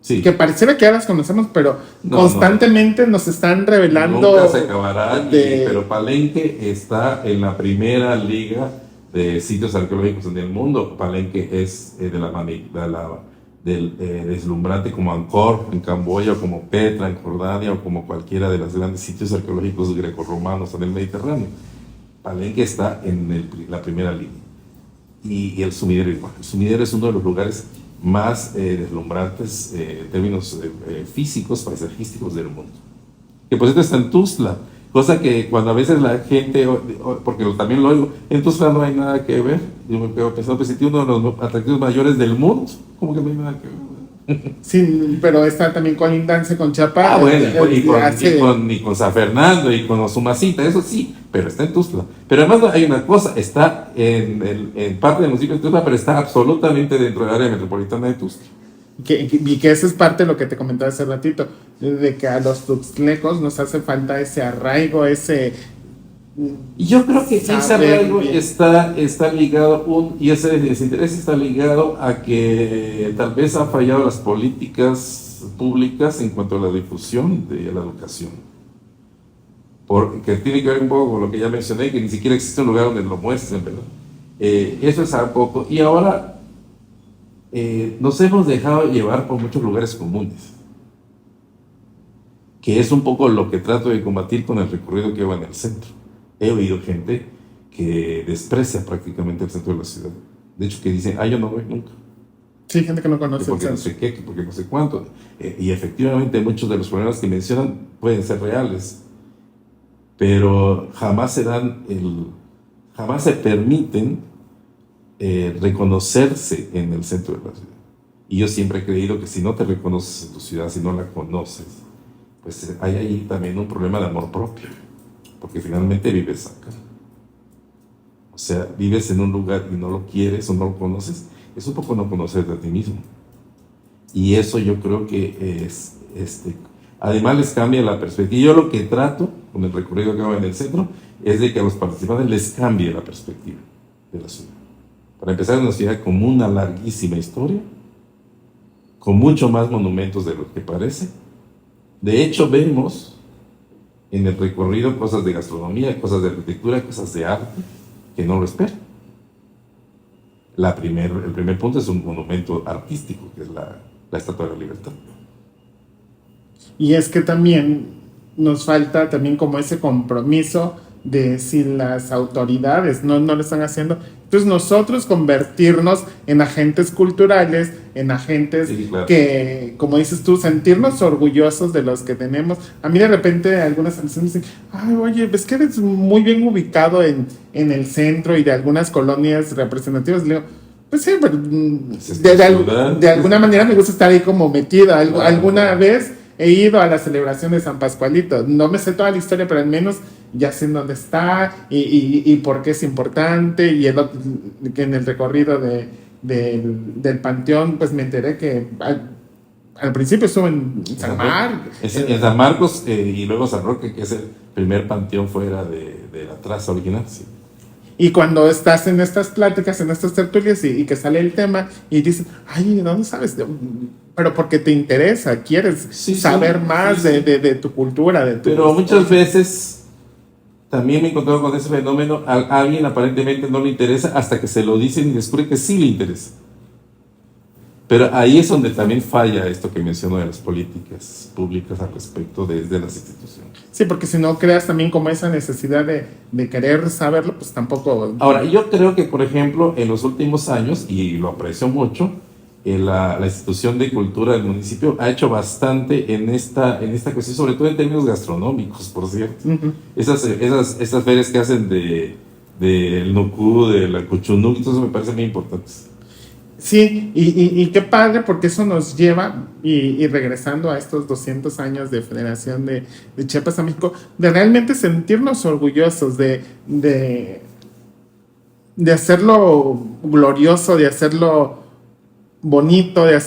B: Sí.
A: que pareciera que ya las conocemos, pero constantemente nos están revelando.
B: Nunca se acabará, pero Palenque está en la primera liga de sitios arqueológicos en el mundo. Palenque es del deslumbrante como Angkor en Camboya, o como Petra en Jordania, o como cualquiera de los grandes sitios arqueológicos grecorromanos en el Mediterráneo. Palenque está en la primera línea. Y el Sumidero igual. El Sumidero es uno de los lugares más deslumbrantes en términos físicos, paisajísticos del mundo. Que por cierto está en Tuzla, cosa que cuando a veces la gente, porque también lo oigo, en Tuzla no hay nada que ver. Yo me quedo pensando, pues si tiene uno de los atractivos mayores del mundo, ¿cómo que no hay nada que ver?
A: Sí, pero está también colindancia con Chiapas.
B: Y con San Fernando y con Osumasita, eso sí, pero está en Tuzla. Pero además hay una cosa, está en parte del municipio de Tuzla, pero está absolutamente dentro del área metropolitana de Tuzla.
A: Y que eso es parte de lo que te comentaba hace ratito. de que a los tuxtlecos nos hace falta ese arraigo, ese...
B: Y yo creo que ese arraigo
A: bien.
B: está ligado, y ese desinterés está ligado a que tal vez han fallado las políticas públicas en cuanto a la difusión de la educación. Porque tiene que ver un poco con lo que ya mencioné, que ni siquiera existe un lugar donde lo muestren, ¿verdad? Eso es un poco. Y ahora nos hemos dejado llevar por muchos lugares comunes, que es un poco lo que trato de combatir con el recorrido que hago en el centro. He oído gente que desprecia prácticamente el centro de la ciudad. De hecho, que dicen, yo no voy nunca.
A: Sí, gente que no conoce
B: Porque no sé qué, porque no sé cuánto. Y efectivamente muchos de los problemas que mencionan pueden ser reales, pero jamás se permiten reconocerse en el centro de la ciudad. Y yo siempre he creído que si no te reconoces en tu ciudad, si no la conoces, pues hay ahí también un problema de amor propio, porque finalmente vives acá. O sea, vives en un lugar y no lo quieres o no lo conoces, es un poco no conocerte a ti mismo. Y eso yo creo que además les cambia la perspectiva. Yo lo que trato con el recorrido que hago en el centro es de que a los participantes les cambie la perspectiva de la ciudad. Para empezar, es una ciudad con una larguísima historia, con mucho más monumentos de lo que parece. De hecho, vemos en el recorrido cosas de gastronomía, cosas de arquitectura, cosas de arte, que no lo esperan. El primer punto es un monumento artístico, que es la Estatua de la Libertad.
A: Y es que también nos falta también como ese compromiso de si las autoridades no lo están haciendo, entonces nosotros convertirnos en agentes culturales, en agentes
B: Sí, claro.
A: que, como dices tú, sentirnos orgullosos de los que tenemos. A mí de repente algunas personas dicen, oye, ves que eres muy bien ubicado en el centro y de algunas colonias representativas. Le digo, pues sí, pero de alguna manera me gusta estar ahí como metido. Alguna vez he ido a la celebración de San Pascualito. No me sé toda la historia, pero al menos ya sé en dónde está y por qué es importante. Y que en el recorrido del Panteón, pues me enteré que al principio estuvo en San Marcos.
B: En San Marcos y luego San Roque, que es el primer panteón fuera de la traza original. Sí.
A: Y cuando estás en estas pláticas, en estas tertulias y que sale el tema y dices, ¿dónde sabes? Pero porque te interesa, quieres saber más de tu cultura, de tu
B: Pero
A: historia.
B: muchas veces también me he encontrado con ese fenómeno, a alguien aparentemente no le interesa hasta que se lo dicen y descubre que sí le interesa. Pero ahí es donde también falla esto que menciono de las políticas públicas al respecto desde las instituciones.
A: Sí, porque si no creas también como esa necesidad de querer saberlo, pues tampoco...
B: Ahora, yo creo que, por ejemplo, en los últimos años, y lo aprecio mucho, la institución de cultura del municipio ha hecho bastante en esta cuestión, sobre todo en términos gastronómicos, por cierto.
A: Uh-huh.
B: Esas ferias que hacen del Nucú, de la Cuchunú, eso me parece muy importante.
A: Sí, y qué padre, porque eso nos lleva, y regresando a estos 200 años de Federación de Chiapas a México, de realmente sentirnos orgullosos de hacerlo glorioso, de hacerlo bonito, de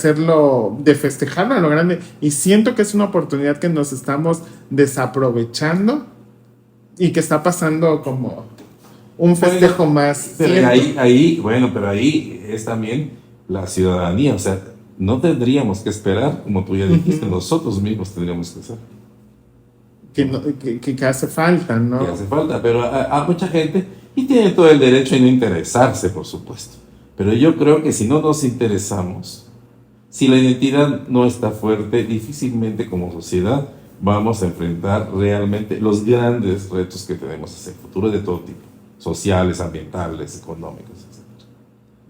A: festejarlo a lo grande. Y siento que es una oportunidad que nos estamos desaprovechando y que está pasando como un festejo más.
B: Pero ahí es también la ciudadanía, o sea, no tendríamos que esperar, como tú ya dijiste, nosotros mismos tendríamos que hacer.
A: Que hace falta, ¿no?
B: Que hace falta, pero a mucha gente, y tiene todo el derecho a no interesarse, por supuesto, pero yo creo que si no nos interesamos, si la identidad no está fuerte, difícilmente como sociedad vamos a enfrentar realmente los grandes retos que tenemos hacia el futuro de todo tipo, sociales, ambientales, económicos, etc.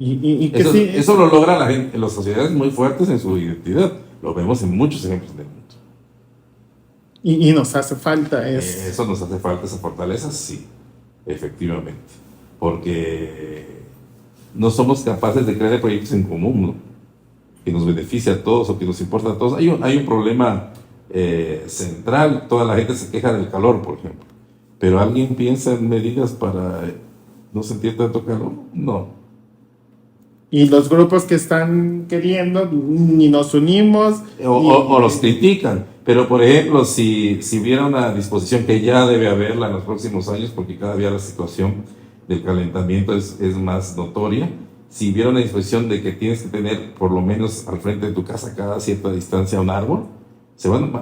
A: Y que
B: eso lo logra la gente, las sociedades muy fuertes en su identidad. Lo vemos en muchos ejemplos del mundo.
A: Y nos hace falta
B: eso. Nos hace falta esa fortaleza, sí, efectivamente. Porque no somos capaces de crear proyectos en común, ¿no? Que nos beneficie a todos o que nos importa a todos. Hay un problema central. Toda la gente se queja del calor, por ejemplo. Pero ¿alguien piensa en medidas para no sentir tanto calor? No.
A: Y los grupos que están queriendo, ni nos unimos.
B: O los critican. Pero, por ejemplo, si hubiera una disposición que ya debe haberla en los próximos años, porque cada día la situación del calentamiento es más notoria, si hubiera una disposición de que tienes que tener por lo menos al frente de tu casa cada cierta distancia un árbol,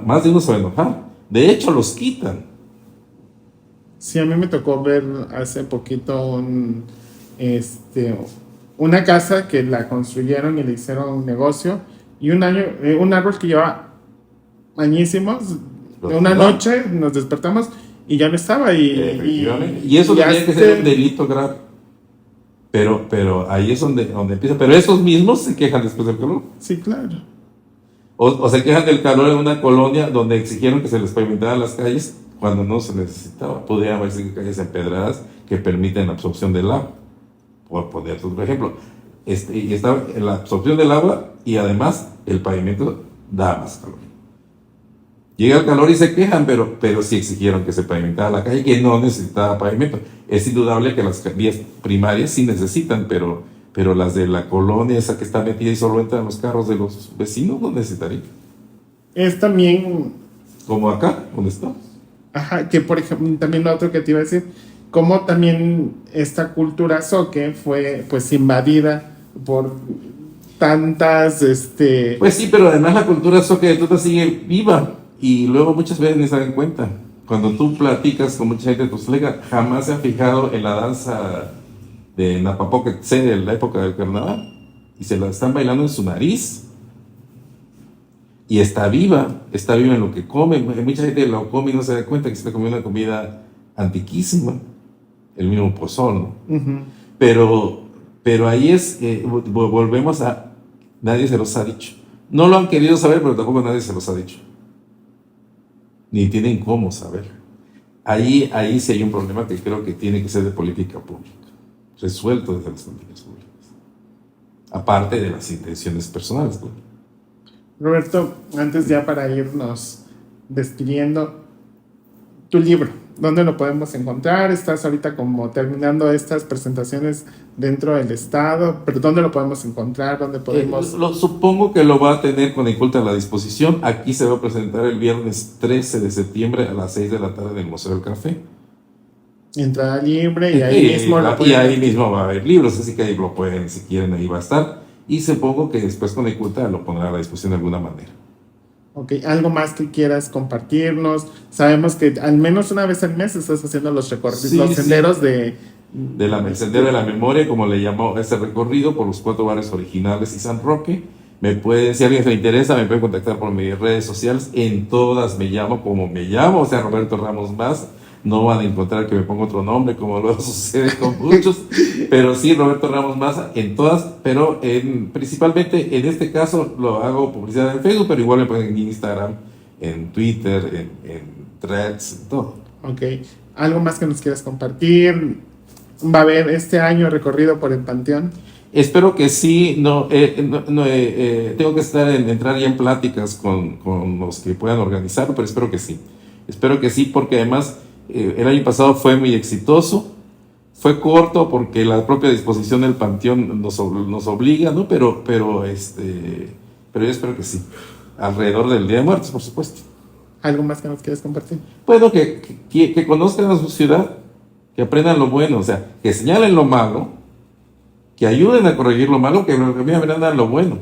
B: más de uno se va a enojar. De hecho, los quitan.
A: Sí, a mí me tocó ver hace poquito una casa que la construyeron y le hicieron un negocio y un árbol que lleva añísimos. Una noche nos despertamos y ya no estaba.
B: Y eso tendría que ser un delito grave. Pero ahí es donde empieza. Pero esos mismos se quejan después del calor.
A: Sí, claro.
B: O se quejan del calor en una colonia donde exigieron que se les pavimentaran las calles cuando no se necesitaba. Podrían haber calles empedradas que permiten la absorción del agua. Por poner otro ejemplo. Y está en la absorción del agua y además el pavimento da más calor. Llega el calor y se quejan, pero sí exigieron que se pavimentara la calle, que no necesitaba pavimento. Es indudable que las vías primarias sí necesitan, pero las de la colonia, esa que está metida y solo entran los carros de los vecinos, no necesitarían.
A: Es también...
B: Como acá, donde estamos.
A: Ajá, que por ejemplo, también lo otro que te iba a decir, como también esta cultura zoque fue pues invadida por tantas...
B: Pues sí, pero además la cultura zoque de Tuta sigue viva. Y luego muchas veces ni se dan cuenta. Cuando tú platicas con mucha gente de Tuzleca, jamás se han fijado en la danza de Napapoquetzé de la época del carnaval. Y se la están bailando en su nariz. Y está viva en lo que come. Mucha gente lo come y no se da cuenta que se está comiendo una comida antiquísima. El mismo pozol, ¿no? Uh-huh. Pero ahí volvemos a... Nadie se los ha dicho. No lo han querido saber, pero tampoco nadie se los ha dicho. Ni tienen cómo saber. Ahí sí hay un problema que creo que tiene que ser de política pública, resuelto desde las políticas públicas, aparte de las intenciones personales.
A: Roberto, antes ya para irnos despidiendo, tu libro, ¿dónde lo podemos encontrar? Estás ahorita como terminando estas presentaciones dentro del estado, pero ¿dónde lo podemos encontrar? ¿Dónde podemos...?
B: Supongo que lo va a tener con Inculta a la disposición. Aquí se va a presentar el viernes 13 de septiembre a las 6 de la tarde en el Museo del Café.
A: Entrada libre y ahí
B: mismo va a haber libros, así que ahí lo pueden, si quieren, ahí va a estar. Y supongo que después con Inculta lo pondrá a la disposición de alguna manera.
A: Ok, ¿algo más que quieras compartirnos? Sabemos que al menos una vez al mes estás haciendo los recorridos, los senderos
B: el Sendero de la Memoria, como le llamó ese recorrido, por los 4 bares originales y San Roque. Si a alguien le interesa, me puede contactar por mis redes sociales. En todas me llamo como me llamo, o sea, Roberto Ramos Más. No van a encontrar que me ponga otro nombre, como luego sucede con muchos, pero sí, Roberto Ramos Maza, en todas, pero principalmente en este caso lo hago publicidad en Facebook, pero igual me ponen en Instagram, en Twitter, en Threads, en todo.
A: Ok, ¿algo más que nos quieras compartir? ¿Va a haber este año recorrido por el Panteón?
B: Espero que sí. Tengo que entrar ya en pláticas con los que puedan organizarlo, pero espero que sí. Espero que sí, porque además el año pasado fue muy exitoso. Fue corto porque la propia disposición del Panteón nos obliga, ¿no? Pero yo espero que sí. Alrededor del Día de Muertos, por supuesto.
A: ¿Algo más que nos quieras compartir?
B: Bueno, que conozcan a su ciudad, que aprendan lo bueno, o sea, que señalen lo malo, que ayuden a corregir lo malo, que aprendan lo bueno.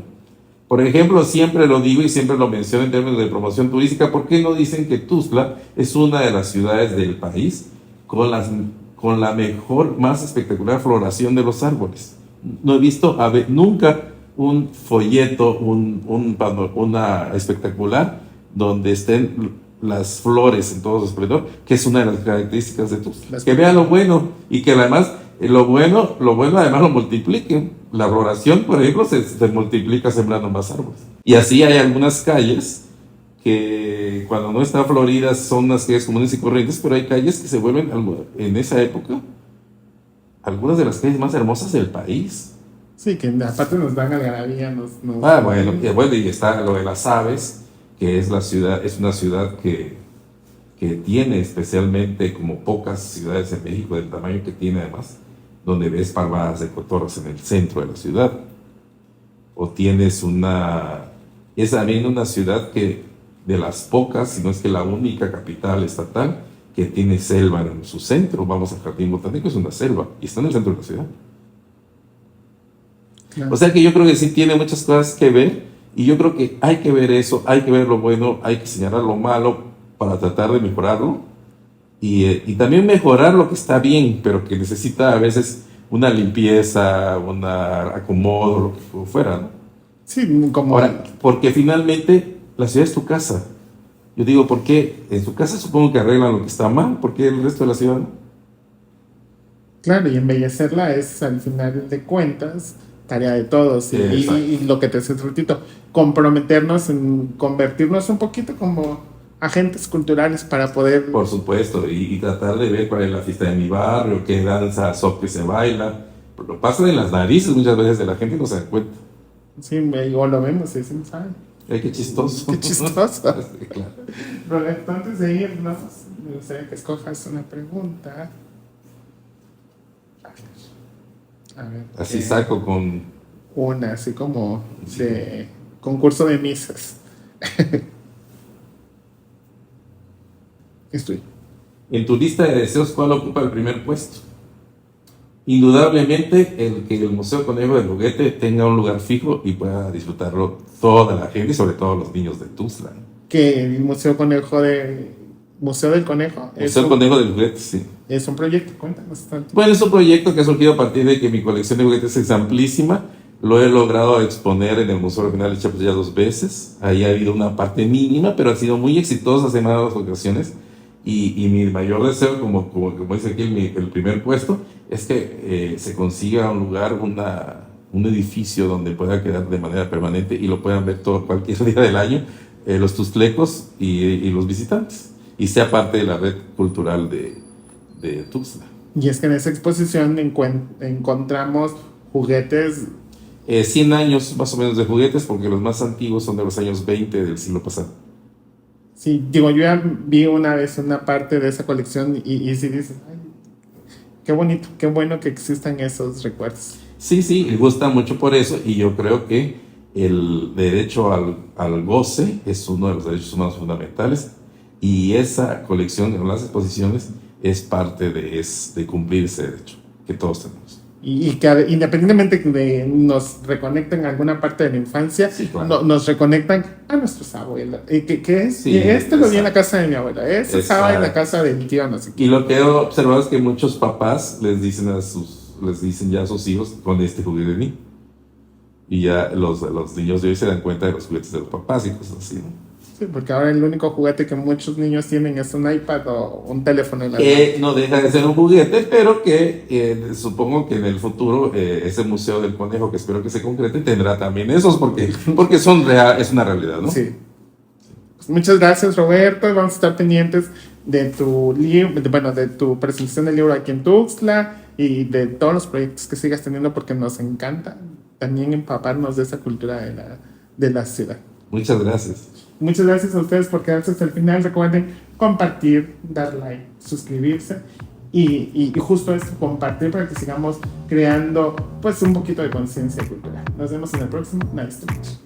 B: Por ejemplo, siempre lo digo y siempre lo menciono en términos de promoción turística, ¿por qué no dicen que Tuxtla es una de las ciudades del país con la mejor, más espectacular floración de los árboles? No he visto nunca un folleto, una espectacular donde estén las flores en todo su esplendor, que es una de las características de Tuxtla. Que vean lo bueno y que además lo bueno además lo multipliquen. La floración, por ejemplo, se multiplica sembrando más árboles. Y así hay algunas calles que cuando no están floridas son unas calles comunes y corrientes, pero hay calles que se vuelven, en esa época, algunas de las calles más hermosas del país.
A: Sí, que aparte nos dan algarabía.
B: Bueno, y está lo de las aves, que es una ciudad que tiene especialmente, como pocas ciudades en México del tamaño que tiene además, donde ves parvadas de cotorras en el centro de la ciudad. o tienes es también una ciudad que de las pocas, si no es que la única capital estatal que tiene selva en su centro. Vamos al Jardín Botánico, es una selva y está en el centro de la ciudad.
A: Claro.
B: O sea que yo creo que sí tiene muchas cosas que ver, y yo creo que hay que ver eso, hay que ver lo bueno, hay que señalar lo malo para tratar de mejorarlo, y también mejorar lo que está bien, pero que necesita a veces una limpieza, un acomodo, lo que fuera, ¿no?
A: Sí, como...
B: Ahora, porque finalmente la ciudad es tu casa. Yo digo, ¿por qué? En tu casa supongo que arreglan lo que está mal, ¿por qué el resto de la ciudad no?
A: Claro, y embellecerla es, al final de cuentas, tarea de todos. Y lo que te decía hace un ratito, comprometernos en convertirnos un poquito como agentes culturales para poder...
B: Por supuesto, y tratar de ver cuál es la fiesta de mi barrio, qué danza soft que se baila. Lo pasa en las narices muchas veces de la gente y no se da cuenta.
A: Sí, o lo vemos y decimos, ay,
B: Ay, qué chistoso.
A: qué chistoso.
B: Sí, claro.
A: Roberto, antes de irnos, me gustaría que escojas una pregunta. A ver.
B: Así saco con...
A: Una, así como de concurso de misas. Estoy.
B: En tu lista de deseos, ¿cuál ocupa el primer puesto? Indudablemente el que el Museo Conejo del Juguete tenga un lugar fijo y pueda disfrutarlo toda la gente y sobre todo los niños de Tuxtla.
A: Que el Museo Museo del Conejo
B: Museo Conejo del Juguete, sí.
A: es un proyecto, cuéntanos tanto.
B: Bueno, es un proyecto que ha surgido a partir de que mi colección de juguetes es amplísima. Lo he logrado exponer en el Museo Regional de Chiapas ya 2 veces. Ahí ha habido una parte mínima, pero ha sido muy exitosa en varias ocasiones. Y mi mayor deseo, como dice aquí el primer puesto, es que se consiga un lugar, un edificio donde pueda quedar de manera permanente y lo puedan ver cualquier día del año los tuxtlecos y los visitantes, y sea parte de la red cultural de Tuxtla.
A: Y es que en esa exposición encontramos juguetes...
B: 100 años más o menos de juguetes, porque los más antiguos son de los años 20 del siglo pasado.
A: Sí, digo, yo ya vi una vez una parte de esa colección y sí dices, ay, qué bonito, qué bueno que existan esos recuerdos.
B: Sí, me gusta mucho por eso, y yo creo que el derecho al goce es uno de los derechos humanos fundamentales, y esa colección en las exposiciones es parte de cumplir ese derecho que todos tenemos.
A: Y que independientemente de nos reconecten a alguna parte de la infancia,
B: sí, claro.
A: Nos reconectan a nuestros abuelos. ¿Qué es?
B: Sí,
A: lo vi en la casa de mi abuela, estaba en la casa de mi tío, no sé qué.
B: Y lo que he observado es que muchos papás les dicen ya a sus hijos, con este juguete de mí. Y ya los niños de hoy se dan cuenta de los juguetes de los papás y cosas así, ¿no?
A: Sí, porque ahora el único juguete que muchos niños tienen es un iPad o un teléfono en la mano.
B: No deja de ser un juguete, pero que supongo que en el futuro ese Museo del Conejo, que espero que se concrete, tendrá también esos, porque es una realidad, ¿no?
A: Sí. Pues muchas gracias, Roberto. Vamos a estar pendientes de tu libro, de tu presentación del libro aquí en Tuxtla y de todos los proyectos que sigas teniendo, porque nos encanta también empaparnos de esa cultura de la ciudad.
B: Muchas gracias.
A: Muchas gracias a ustedes por quedarse hasta el final. Recuerden compartir, dar like, suscribirse y justo esto, compartir para que sigamos creando pues un poquito de conciencia cultural. Nos vemos en el próximo. Nice to meet you.